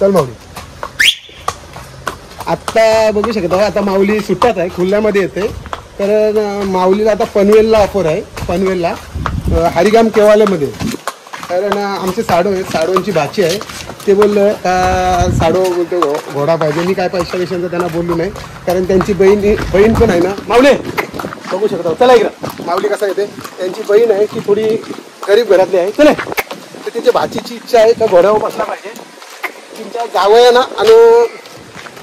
चल माऊली. आत्ता बघू शकता आता माऊली सुट्टात आहे, खुल्ल्यामध्ये येते. तर माऊलीला आता पनवेलला ऑफर आहे, पनवेलला हरिगाम केवाल्यामध्ये. कारण आमचे साडू आहेत, साडूंची भाची आहे. ते बोललं का साडू बोलतो घोडा पाहिजे. मी काय पैशा विषयांचं त्यांना बोललो नाही, कारण त्यांची बहीण पण आहे ना. माऊले बघू शकता, चला इकडं. माऊली कसा येते, त्यांची बहीण आहे की थोडी गरीब घरातली आहे. चले तर तिच्या भाचीची इच्छा आहे का घोड्यावर बसला पाहिजे तुमच्या जावयाना आणि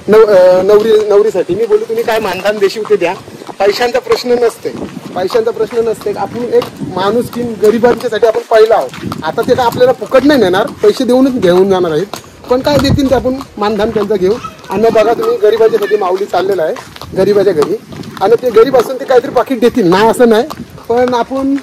नवरीसाठी. मी बोलू तुम्ही काय मानधन देशील ते द्या, पैशांचा प्रश्न नसते, पैशांचा प्रश्न नसते. आपण एक माणूस की गरिबांच्यासाठी आपण पहिला आहोत. आता ते काय आपल्याला फुकट नाही नेणार, पैसे देऊनच घेऊन जाणार आहेत. पण काय देतील ते आपण मानधन त्यांचं घेऊ. आणि बघा तुम्ही गरिबाच्यासाठी माऊली चाललेला आहे गरिबाच्या घरी. आणि ते गरीब असून ते काहीतरी पाकिट देतील, नाही असं नाही. पण आपण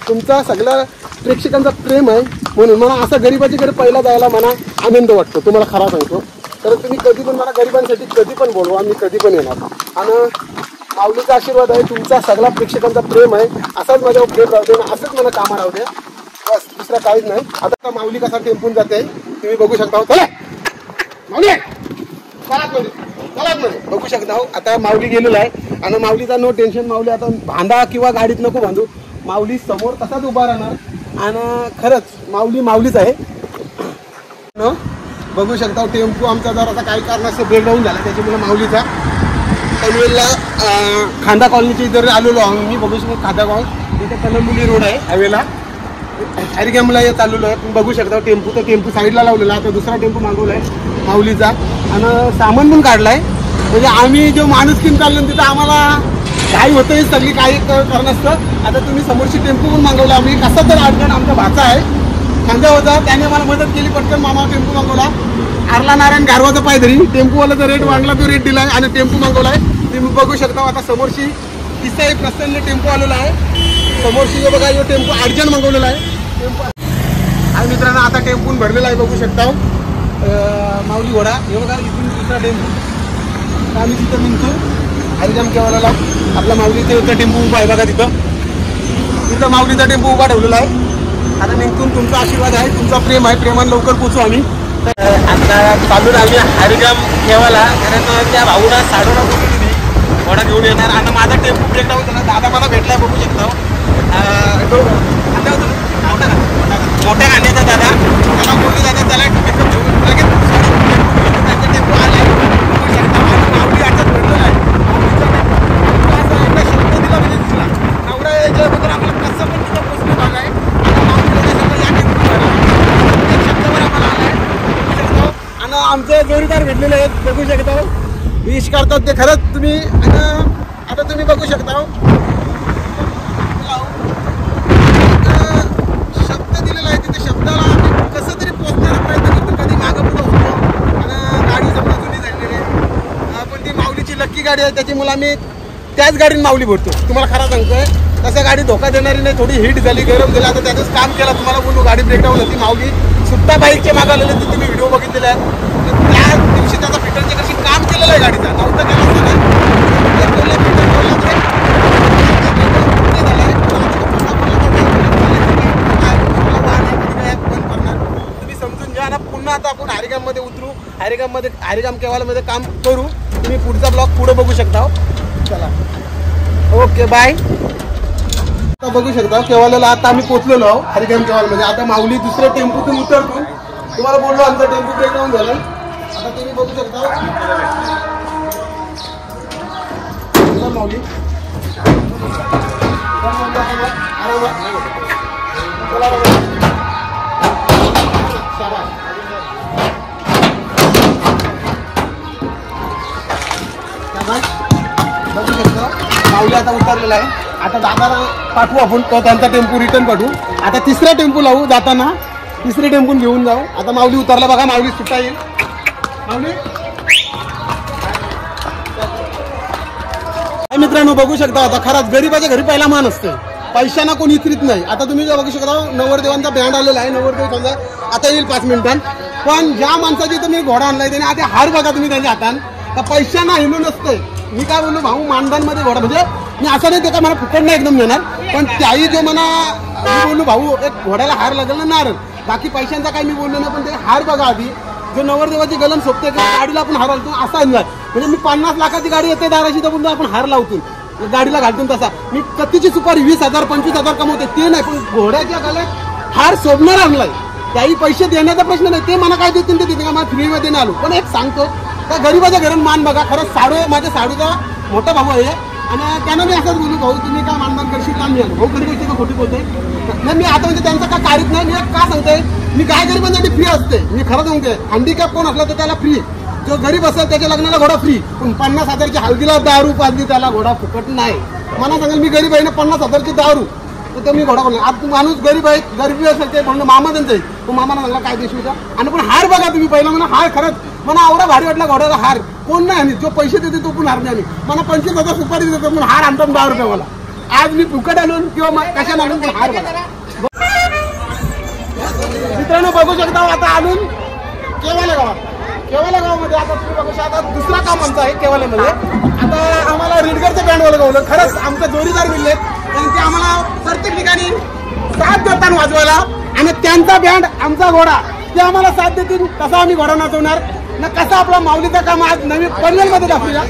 तुमचा सगळ्या प्रेक्षकांचा प्रेम आहे म्हणून मला असं गरिबाच्याकडे पहिला जायला मला आनंद वाटतो. तुम्हाला खरा सांगतो. तर तुम्ही कधी पण मला गरिबांसाठी कधी पण बोलवा, मी कधी पण येणार. आणि माऊलीचा आशीर्वाद आहे, तुमचा सगळा प्रेक्षकांचा प्रेम आहे. असाच माझ्यावर प्रेम राहू दे, असंच मला कामं राहू द्या, बस दुसरा काहीच नाही. आता माऊली कसा टेम्पून जाते तुम्ही बघू शकता. चला माऊली बघू शकता. आता माऊली गेलेला आहे आणि माऊलीचा नो टेन्शन. माऊली आता बांधा किंवा गाडीत नको बांधू, माऊली समोर तसाच उभा राहणार. आणि खरंच माऊली माऊलीच आहे. बघू शकता टेम्पो आमचा जर आता काही कारणास्तव ब्रेकडाऊन झाला, त्याच्यामुळे माऊलीचा पनवेलला खांदा कॉलनीच्या इथे आलेलो आहोत मी. बघू शकतो खांदा कॉलनी, इथे कलंबुली रोड आहे हायवेला, हरिगामला चाललेलो आहे. तुम्ही बघू शकता टेम्पो, तर टेम्पो साईडला लावलेला. आता दुसरा टेम्पो मागवला आहे माऊलीचा आणि सामान पण काढला आहे. म्हणजे आम्ही जो माणूस किन चाललो तिथं आम्हाला काही होतं सगळी काही कारण असतं. आता तुम्ही समोरची टेम्पो पण मागवला आम्ही. कसा तर अडचण आमचा भाचा आहे खांदा होता, त्याने मला मदत केली, पटकन मामा टेम्पो मागवला. आरला नारायण गारवाचा पायधरी टेम्पोवालाचा रेट वाढला, तो रेट दिला आणि टेम्पो मागवलाय. तुम्ही बघू शकता. आता समोरची किस्सा एक प्रसन्न टेम्पो आलेला आहे. समोरची जो बघा जो टेम्पो अर्जंट मागवलेला आहे टेम्पो आणि मित्रांनो आता टेम्पून भरलेला आहे. बघू शकता माऊली घोडा. हे बघा इथून दुसरा टेम्पो आम्ही तिथं निघतो हरिगाम केवाल्याला. आपला माऊलीचा टेम्पो उभा आहे बघा तिथं माऊलीचा टेम्पो उभा ठेवलेला आहे. आता निघून तुमचा आशीर्वाद आहे, तुमचा प्रेम आहे, प्रेमान लवकर पोचू आम्ही. आता चालून आम्ही हरिगाम केवाला, कारण त्या भाऊला साडूला बोलली ती घोडा घेऊन येणार. आणि माझा टेम्पो ब्रेकडाऊन झाला. दादा मला भेटलाय बघू शकता. मोठ्या खांद्याचा दादा, त्याला बोलली दादा त्याला पिकअप घेऊन लगेच त्यांचा टेम्पो आलाय. बघू शकता माऊली आठच भेटलेला आहे. शब्द दिला म्हणजे दिसला एवढा याच्याबद्दल आम्हाला कसं पण तिथं पोचणं झालं आहे. आणि आमचे जोडीदार भेटलेले आहेत बघू शकता. विश करतात ते खरंच तुम्ही. आता तुम्ही बघू शकता शब्द दिलेला आहे तिथे. शब्दाला आम्ही कसं तरी पोचण्याचा प्रयत्न करतो. कधी मागं पुढं होतो आणि गाडी समजा जुनी झालेली आहे. पण ती माऊलीची लक्की गाडी आहे, त्याच्यामुळे आम्ही त्याच गाडीने माऊली भरतो. तुम्हाला खरं सांगतोय तसं गाडी धोका देणारी नाही. थोडी हिट झाली, गरम झाली, आता त्यातच काम केलं. तुम्हाला बोलू गाडी ब्रेकडाऊन होती. माऊली सुट्टा बाईकचे मागवलेले ते तुम्ही व्हिडिओ बघितलेले आहेत. त्या दिवशी त्याचा फिटरचे कशी काम केलेलं आहे गाडीचा नव्हतं केलं असतं ना. तुम्ही समजून घ्या ना. पुन्हा आता आपण हरिगाममध्ये उतरू, हरिगाम केवाल्यामध्ये काम करू. तुम्ही पुढचा ब्लॉग पुढे बघू शकता. चला ओके बाय. आता बघू शकता केवाल्याला आता आम्ही पोचलेलो आहोत हरिगाम केवाल्यामध्ये. आता माऊली दुसऱ्या टेम्पोतून उतरतो. तुम्हाला बोललो आमचा टेम्पो ब्रेकडाऊन झाला. आता तुम्ही बघू शकता माऊली बघू शकता माऊली आता उतरलेला आहे. आता दादाला पाठवू आपण, तो त्यांचा टेम्पो रिटर्न पाठवू. आता तिसरा टेम्पो लावू, जाताना तिसरे टेम्पून घेऊन जाऊ. आता माऊली उतरला बघा, माऊली सुट्टा येईल. माऊली मित्रांनो बघू शकता. आता खरंच गरीबाच्या घरी पहिला मान असते, पैशांना कोणी इतरीत नाही. आता तुम्ही बघू शकता नवरदेवांचा बँड आलेला आहे. नवरदेव समजा आता येईल 5 मिनिटांत. पण ज्या माणसाची तुम्ही घोडा आणलाय त्याने आता हार बघा तुम्ही त्यांच्या हातात. तर पैशांना हिंडू नसते. मी काय बोललो भाऊ मानधनमध्ये घोडा, म्हणजे मी असं नाही ते का मला फुकट नाही एकदम घेणार. पण त्याही जो म्हणा मी बोललो भाऊ एक घोड्याला हार लागेल ना नारळ, बाकी पैशांचा काही मी बोललो नाही. पण ते हार बघा आधी, जो नवरदेवाची गलम सोपते गाडीला आपण हार घालतो असा अंदाज. म्हणजे मी 50 लाखाची गाडी येते दाराशी तर बोलतो आपण हार लावतो गाडीला घालतो तसा. मी कतीची सुपारी 20,000 25,000 कमवते ते नाही, पण घोड्याच्या गळ्यात हार शोभणार आणलाय. त्याही पैसे देण्याचा प्रश्न नाही, ते मला काय देतील ते देते का, मला फ्रीमध्ये नाही आलो. पण एक सांगतो त्या गरीबाच्या घरात मान बघा. खरंच साडू माझ्या साडूचा मोठा भाऊ आहे आणि त्यांना मी असंच बोलू भाऊ तुम्ही काय मानधन करशील का मी आलो भाऊ कधी गोष्टी खोटी बोलतोय नाही. मी आता म्हणजे त्यांचं काय कार्यच नाही. मी का सांगतोय मी काय गरिबांसाठी फ्री असते. मी खरं सांगते हँडिकॅप कोण असला तर त्याला फ्री, जो गरीब असेल त्याच्या लग्नाला घोडा फ्री. पण 50,000ची हळदीला दारू पाजली त्याला घोडा फुकट नाही. मला सांगेल मी गरीब आहे ना 50,000ची दारू तर मी घोडा बोलणार. आज माणूस गरीब आहे गरीबी असेल ते म्हणून मामा त्यांचं आहे तो मामाला सांगला काय देशील का. आणि पण हार बघा तुम्ही पहिला म्हणा हार खरंच मला एवढा भारी वाटला घोड्याला हार कोण नाही आणि जो पैसे देते तो पण हार नाही. मला 25,000 सुपारी देतो म्हणून हार आणतो 10 रुपये मला. आज मी फुकट आणून किंवा कशा आणून पण हार बघा. मित्रांनो बघू शकता आता आणून केव्हाल्या गावामध्ये आता तुम्ही बघू शकता दुसरा काम आमचं आहे केव्हाल्यामध्ये. आता आम्हाला रेडगरचं बँड वाजवलं खरंच आमचा जोडीदार मिळले त्यांचे आम्हाला प्रत्येक ठिकाणी साथ देतात वाजवायला आणि त्यांचा बँड आमचा घोडा ते आम्हाला साथ देतील. कसा आम्ही घोडा नाचवणार ना कसा आपला माऊलीचा काम आज नवीन पनवेलमध्ये दाखवूया.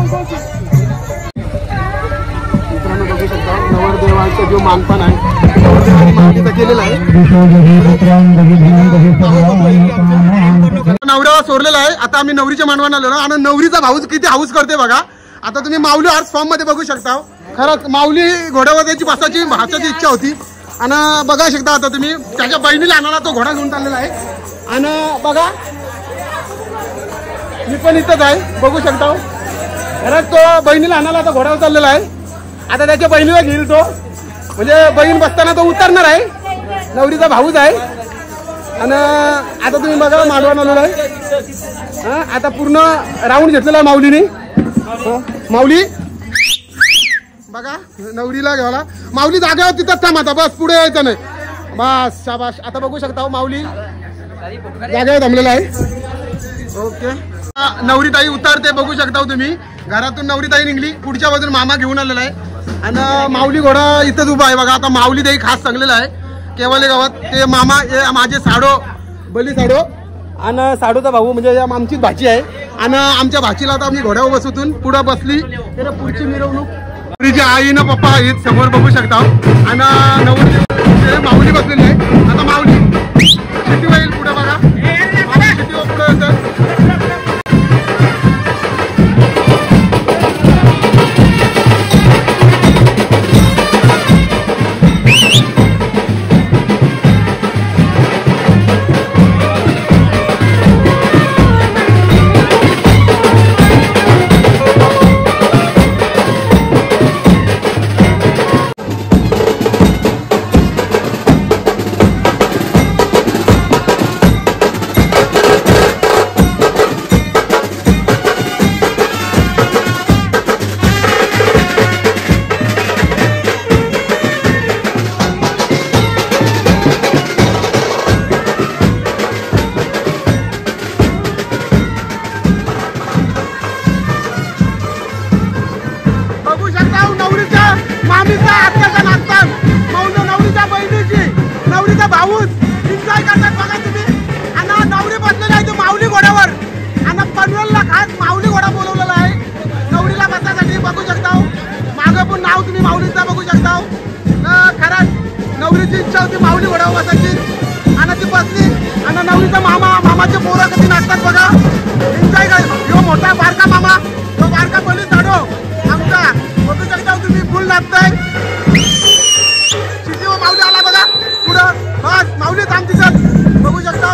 मित्रांनो बघू शकता नवरदेवाचा जो मानपान आहे नवरदेवाने माऊलीचा केलेला आहे. नवऱ्याला सोडलेला आहे. आता आम्ही नवरीच्या मानवान आलेलो आणि नवरीचा भाऊच किती हाऊस करते बघा. आता तुम्ही माऊली आर्ट्स फॉर्म मध्ये बघू शकता. खरंच माऊली घोड्यावर त्याची बसायची भाषाची इच्छा होती आणि बघा शकता आता तुम्ही त्याच्या बहिणीला आणायला तो घोडा घेऊन चाललेला आहे. आणि बघा मी पण इथंच आहे बघू शकता. खरंच तो बहिणीला आणायला आता घोड्यावर चाललेला आहे. आता त्याच्या बहिणीला घेईल तो म्हणजे बहीण बसताना तो उतरणार आहे. नवरीचा भाऊच आहे. आणि आता तुम्ही बघा मालवण आलेला आहे. आता पूर्ण राऊंड घेतलेला आहे माऊलीने. माऊली बघा नवरीला घ्यायला माऊली जागेवर तिथंच थांब आता बस पुढे यायचं नाही बस शाबाश. आता बघू शकता माऊली जागेवर थांबलेला आहे. ओके नवरीताई उतरते बघू शकता तुम्ही. घरातून नवरीताई निघली पुढच्या बाजून मामा घेऊन आलेला आहे आणि माऊली घोडा इथंच उभा आहे बघा. आता माऊली ताई खास चांगलेला आहे केवले गावात. ते मामा हे माझे साडो बली साडो आणि साडोचा भाऊ म्हणजे आमचीच भाची आहे. आणि आमच्या भाचीला आता आम्ही घोड्यावर बसवतून पुढे बसली तर पुढची मिरवणूक नवरीची आई ना पप्पा आहेत समोर बघू शकता. आणि नवरी माऊली बसलेली आहे. आता माऊली शिटी होईल पुढे बघा शिटी पुढे येतं. नवरीची इच्छा होती माऊली घोड्यावर बसायची आणि ती बसली आणि नवरीचा मामाचे पोरं कधी नाचतात बघा. एन्जॉय काय जो मोठा बारका मामा तो बारका बली साडो आमचा बघू शकता तुम्ही फुल नाचताय. शिटी व माऊली आला बघा पुढं बस माऊली थांब तिथं बघू शकता.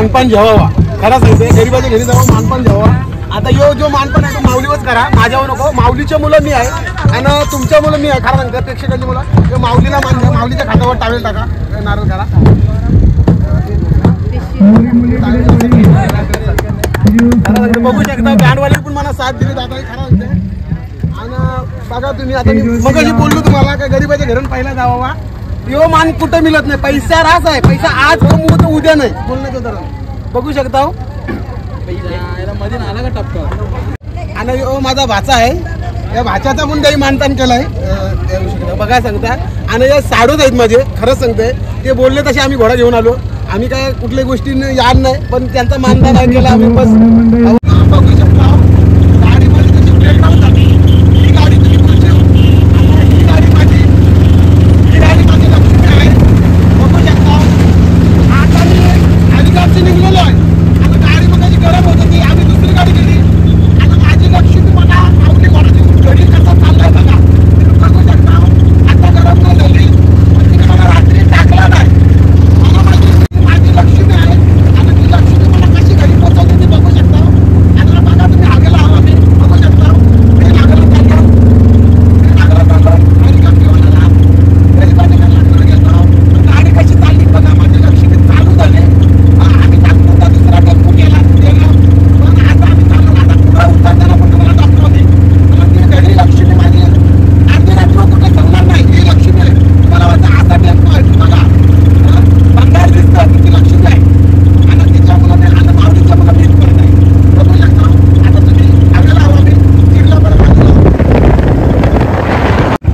मानपान जेवावा. खरं सांगते गरीबाच्या घरी जावं मानपान जेवावा. आता जो मानपान आहे तो माऊलीवरच करा, माझ्यावर नको. माऊलीचे मुलं मी आहे आणि तुमच्या मुलं मी आहे. खरं सांगते प्रेक्षकांची मुलं माऊलीला मान द्या, माऊलीच्या खात्यावर टावेल टाका, नारळ करा. बघू शकता बँडवाले पण मला साथ दिली जात आहे. खरं सांगते आणि बघा तुम्ही आता मी मगाशी बोललो तुम्हाला काय गरीबाच्या घरून पहिला जावा. यो मान कुठं मिळत नाही. पैसा रास आहे, पैसा आज कमवू तर उद्या नाही बोलण्याचं तर बघू शकता. मध्ये आला का टप्पा. आणि यो माझा भाचा आहे, या भाच्याचा पण काही मानपान केलाय बघा सांगता. आणि या साडूच आहेत माझे, खरंच सांगते ते बोलले तसे आम्ही घोडा घेऊन आलो. आम्ही काय कुठल्याही गोष्टी याद नाही, पण त्यांचा मानपान आहे केला आम्ही बस. बघू शकता गाडीमध्ये त्याची ब्रेक लावून जाते. ही गाडी तुम्ही पुढची, ही गाडी माझी, ही गाडी माझी लक्ष्मी आहे. बघू शकता आता मी अलिबागची निघलेलो आहे. आता गाडी बघायची गरम होत होती, आम्ही दुसरी गाडी गेली. आता माझी लक्ष्मी मला आवडी वाढली, घरी कसा चाललाय बघा. बघू शकता आता गरम नाही झाली, पण तिने मला रात्री टाकला नाही. मला माझी लक्ष्मी आहे आणि ती लक्ष्मी मला कशी घरी पोहोचवते ती बघू शकता. आता बघा तुम्ही आगेला हवा मी बघू शकता. मी लागला चाललो, मी लागला चाललो आणि गप्पीवाल्याला गरीबाच्या घराकडे गेलो. गाडी कशी चालली बघा, माझी लक्ष्मी चालू झाली. आम्ही नागपूरचा दुसरा टेम्पो गेला. पण आता आम्ही चाललो. आता पुढे उतरताना पण तुम्हाला दाखवते. ती घरी लक्ष्मी माझी अर्धी रात्र कुठे ठेवणार नाही. ही लक्ष्मी आहे. तुम्हाला वाटतं असा टेम्पो आहे बघा, बंगार दिसतं किती लक्ष्मी आहे. आणि तिच्या मुलाने आणि माऊलीच्या मुलं भीत करत आहे. बघू शकता आता तुम्ही आगेला हवा मी चिरला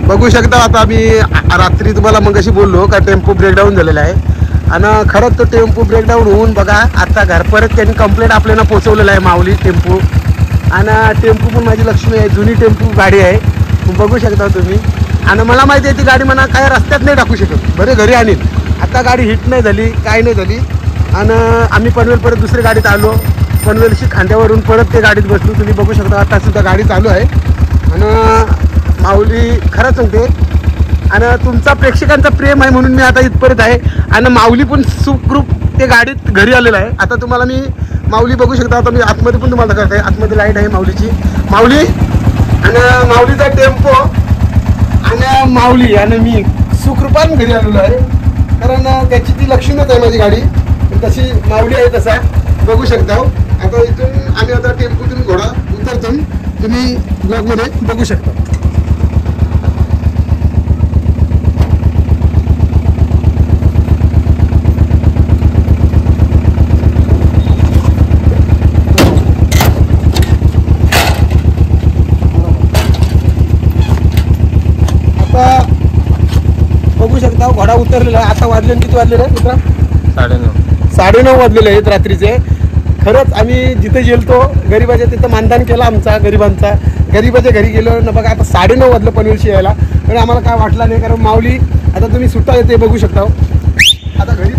बघू शकता. आता मी रात्री तुम्हाला मगाशी बोललो का टेम्पो ब्रेकडाऊन झालेला आहे. आणि खरंच तो टेम्पो ब्रेकडाऊन होऊन बघा आता घर परत त्यांनी कंप्लेंट आपल्याला पोहोचवलेलं आहे माऊली टेम्पो. आणि टेम्पो पण माझी लक्ष्मी आहे, जुनी टेम्पो गाडी आहे बघू शकता तुम्ही. आणि मला माहिती आहे ती गाडी मला काय रस्त्यात नाही टाकू शकत, बरे घरी आणीन. आता गाडी हिट नाही झाली, काय नाही झाली. आणि आम्ही पनवेल परत दुसरी गाडीत आलो. पनवेलशी खांद्यावरून परत ते गाडीत बसलो. तुम्ही बघू शकता आता सुद्धा गाडी चालू आहे. आणि माऊली खरंच सांगते आणि तुमचा प्रेक्षकांचा प्रेम आहे म्हणून मी आता इथपर्यंत आहे. आणि माऊली पण सुखरूप ते गाडीत घरी आलेलं आहे. आता तुम्हाला मी माऊली बघू शकता. आता मी आतमध्ये पण तुम्हाला दाखवत आहे. आतमध्ये लाईट आहे माऊलीची, माऊली आणि माऊलीचा टेम्पो आणि माऊली आणि मी सुखरूपान घरी आलेलो आहे. कारण त्याची ती लक्ष्मीच आहे माझी गाडी, तशी माऊली आहे तसा बघू शकता. आता इथून आम्ही आता टेम्पोतून घोडा उतरतो, तुम्ही ब्लॉगमध्ये बघू शकता. बघू शकता घोडा उतरलेला आहे. आता वाजले किती वाजलेले आहे मित्रा? 9:30 वाजलेले आहेत रात्रीचे. खरंच आम्ही जिथे गेलतो गरीबाच्या तिथं मानदान केलं आमचा गरिबांचा. गरीबाच्या घरी गेलो ना बघा. आता 9:30 वाजलं पनवेलशी यायला, तर आम्हाला काय वाटलं नाही. कारण माऊली आता तुम्ही सुट्टा येते बघू शकता. आता घरी